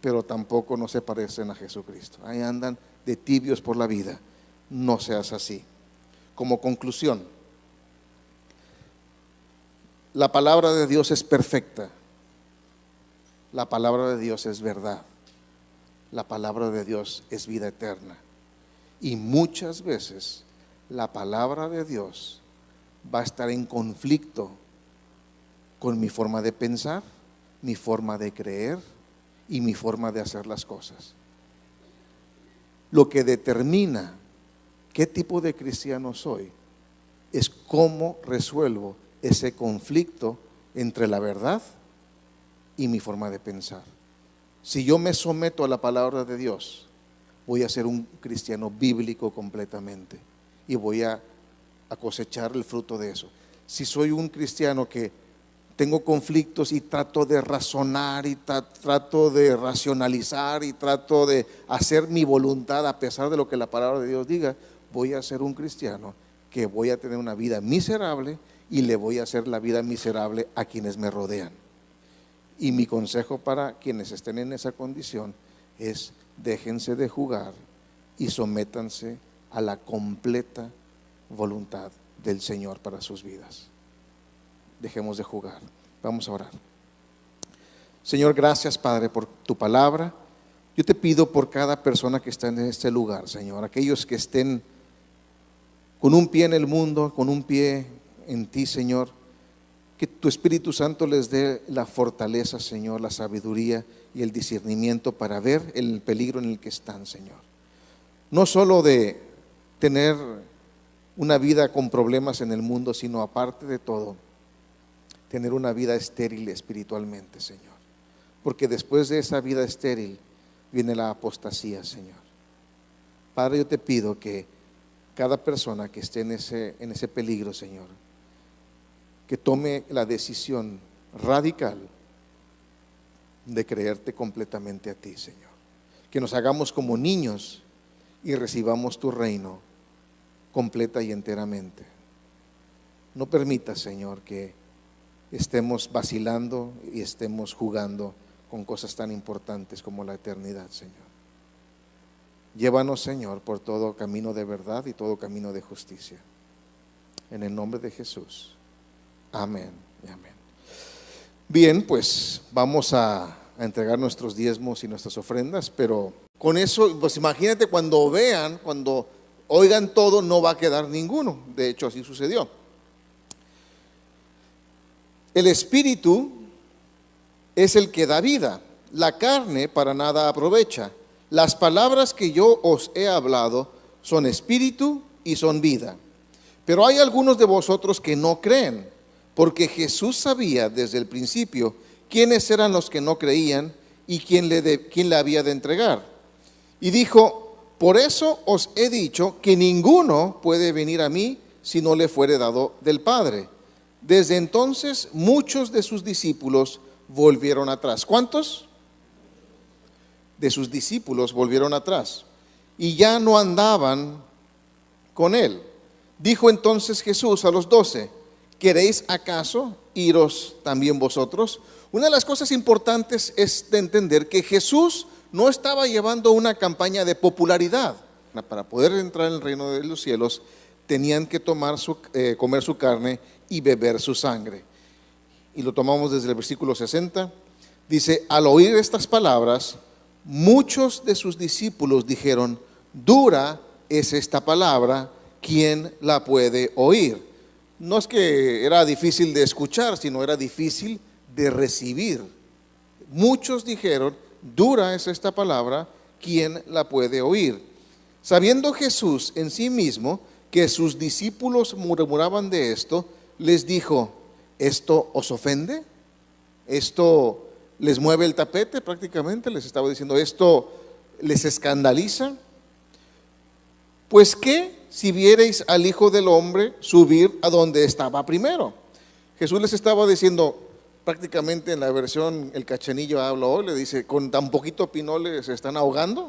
Speaker 2: pero tampoco no se parecen a Jesucristo. Ahí andan de tibios por la vida. No seas así. Como conclusión, la palabra de Dios es perfecta. La palabra de Dios es verdad. La palabra de Dios es vida eterna. Y muchas veces la palabra de Dios va a estar en conflicto con mi forma de pensar, mi forma de creer y mi forma de hacer las cosas. Lo que determina qué tipo de cristiano soy es cómo resuelvo ese conflicto entre la verdad y mi forma de pensar. Si yo me someto a la palabra de Dios, voy a ser un cristiano bíblico completamente. y voy a cosechar el fruto de eso. Si soy un cristiano que tengo conflictos y trato de razonar y trato de racionalizar y trato de hacer mi voluntad a pesar de lo que la palabra de Dios diga, voy a ser un cristiano que voy a tener una vida miserable y le voy a hacer la vida miserable a quienes me rodean. Y mi consejo para quienes estén en esa condición es: déjense de jugar y sométanse a la completa voluntad del Señor para sus vidas. Dejemos de jugar. Vamos a orar. Señor, gracias, Padre, por tu palabra. Yo te pido por cada persona que está en este lugar, Señor, aquellos que estén con un pie en el mundo, con un pie en ti, Señor, que tu Espíritu Santo les dé la fortaleza, Señor, la sabiduría y el discernimiento para ver el peligro en el que están, Señor. No solo de tener una vida con problemas en el mundo, sino aparte de todo, tener una vida estéril espiritualmente, Señor. Porque después de esa vida estéril viene la apostasía, Señor. Padre, yo te pido que cada persona que esté en ese peligro, Señor, que tome la decisión radical de creerte completamente a ti, Señor. Que nos hagamos como niños y recibamos tu reino completa y enteramente. No permitas, Señor, que estemos vacilando y estemos jugando con cosas tan importantes como la eternidad, Señor. Llévanos, Señor, por todo camino de verdad y todo camino de justicia. En el nombre de Jesús. Amén y amén. Bien, pues vamos a entregar nuestros diezmos y nuestras ofrendas, pero con eso, pues imagínate cuando vean, cuando oigan todo, no va a quedar ninguno. De hecho, así sucedió. El Espíritu es el que da vida, la carne para nada aprovecha. Las palabras que yo os he hablado son espíritu y son vida. Pero hay algunos de vosotros que no creen, porque Jesús sabía desde el principio quiénes eran los que no creían y quién le había de entregar. Y dijo: por eso os he dicho que ninguno puede venir a mí si no le fuere dado del Padre. Desde entonces muchos de sus discípulos volvieron atrás. ¿Cuántos? De sus discípulos volvieron atrás y ya no andaban con él. Dijo entonces Jesús a los 12: ¿queréis acaso iros también vosotros? Una de las cosas importantes es de entender que Jesús no estaba llevando una campaña de popularidad. Para poder entrar en el reino de los cielos tenían que comer su carne y beber su sangre. Y lo tomamos desde el versículo 60. Dice: al oír estas palabras, muchos de sus discípulos dijeron: dura es esta palabra, ¿quién la puede oír? No es que era difícil de escuchar, sino era difícil de recibir. Muchos dijeron: dura es esta palabra, ¿quién la puede oír? Sabiendo Jesús en sí mismo que sus discípulos murmuraban de esto, les dijo: ¿esto os ofende? ¿Esto les mueve el tapete? Prácticamente les estaba diciendo: ¿esto les escandaliza? Pues qué si viereis al Hijo del Hombre subir a donde estaba primero. Jesús les estaba diciendo, prácticamente en la versión El Cachanillo habla hoy, le dice: con tan poquito pinole se están ahogando.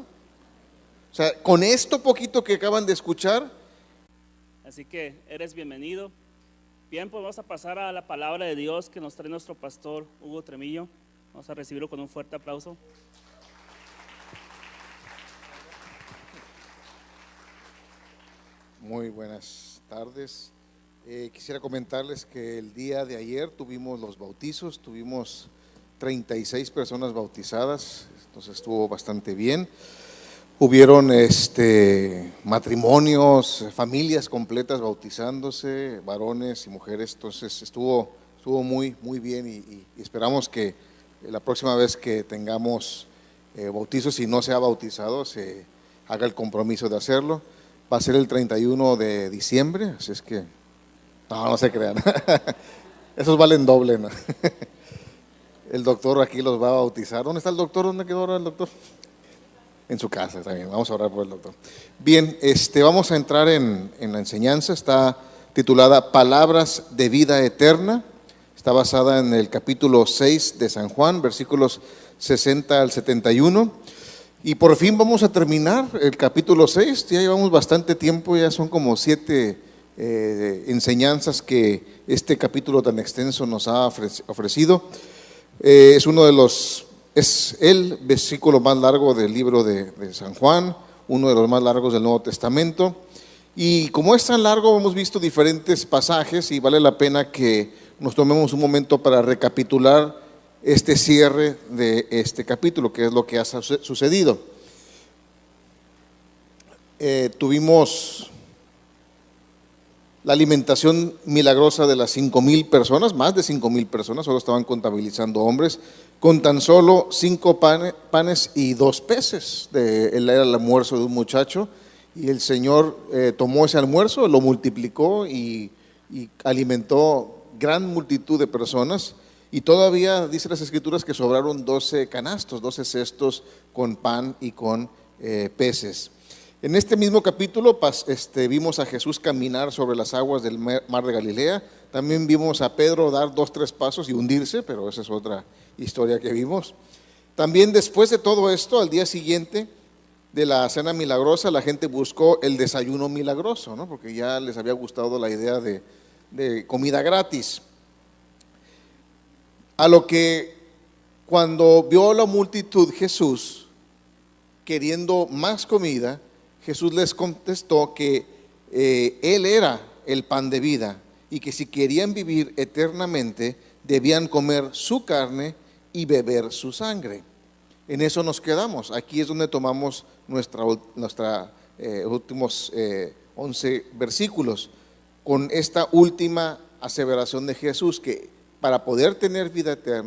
Speaker 2: O sea, con esto poquito que acaban de escuchar.
Speaker 1: Así que eres bienvenido. Bien, pues vamos a pasar a la palabra de Dios que nos trae nuestro pastor Hugo Tremillo. Vamos a recibirlo con un fuerte aplauso.
Speaker 2: Muy buenas tardes. Quisiera comentarles que el día de ayer tuvimos los bautizos, tuvimos 36 personas bautizadas, entonces estuvo bastante bien. Hubieron matrimonios, familias completas bautizándose, varones y mujeres, entonces estuvo muy bien y esperamos que la próxima vez que tengamos bautizos, si no se ha bautizado, se haga el compromiso de hacerlo. Va a ser el 31 de diciembre, así es que no se crean, esos valen doble, ¿no? El doctor aquí los va a bautizar. ¿Dónde está el doctor? ¿Dónde quedó ahora el doctor? en su casa también. Vamos a orar por el doctor. Bien, vamos a entrar en la enseñanza. Está titulada Palabras de Vida Eterna. Está basada en el capítulo 6 de San Juan, versículos 60 al 71. Y por fin vamos a terminar el capítulo 6. Ya llevamos bastante tiempo, ya son como 7 enseñanzas que este capítulo tan extenso nos ha ofrecido. Es el versículo más largo del libro de San Juan, uno de los más largos del Nuevo Testamento. Y como es tan largo, hemos visto diferentes pasajes y vale la pena que nos tomemos un momento para recapitular este cierre de este capítulo, que es lo que ha sucedido. Tuvimos la alimentación milagrosa de las 5,000 personas, más de 5,000 personas, solo estaban contabilizando hombres, con tan solo 5 panes y 2 peces. Era el almuerzo de un muchacho, y el Señor tomó ese almuerzo, lo multiplicó y alimentó gran multitud de personas. Y todavía dice las Escrituras que sobraron 12 canastos, 12 cestos con pan y con peces. En este mismo capítulo vimos a Jesús caminar sobre las aguas del mar de Galilea. También vimos a Pedro dar 2-3 pasos y hundirse, pero esa es otra historia que vimos. También después de todo esto, al día siguiente de la cena milagrosa, la gente buscó el desayuno milagroso, ¿no? Porque ya les había gustado la idea de comida gratis. A lo que cuando vio la multitud Jesús queriendo más comida, Jesús les contestó que Él era el pan de vida y que si querían vivir eternamente debían comer su carne y beber su sangre. En eso nos quedamos. Aquí es donde tomamos nuestra últimos 11 versículos con esta última aseveración de Jesús, que para poder tener vida eterna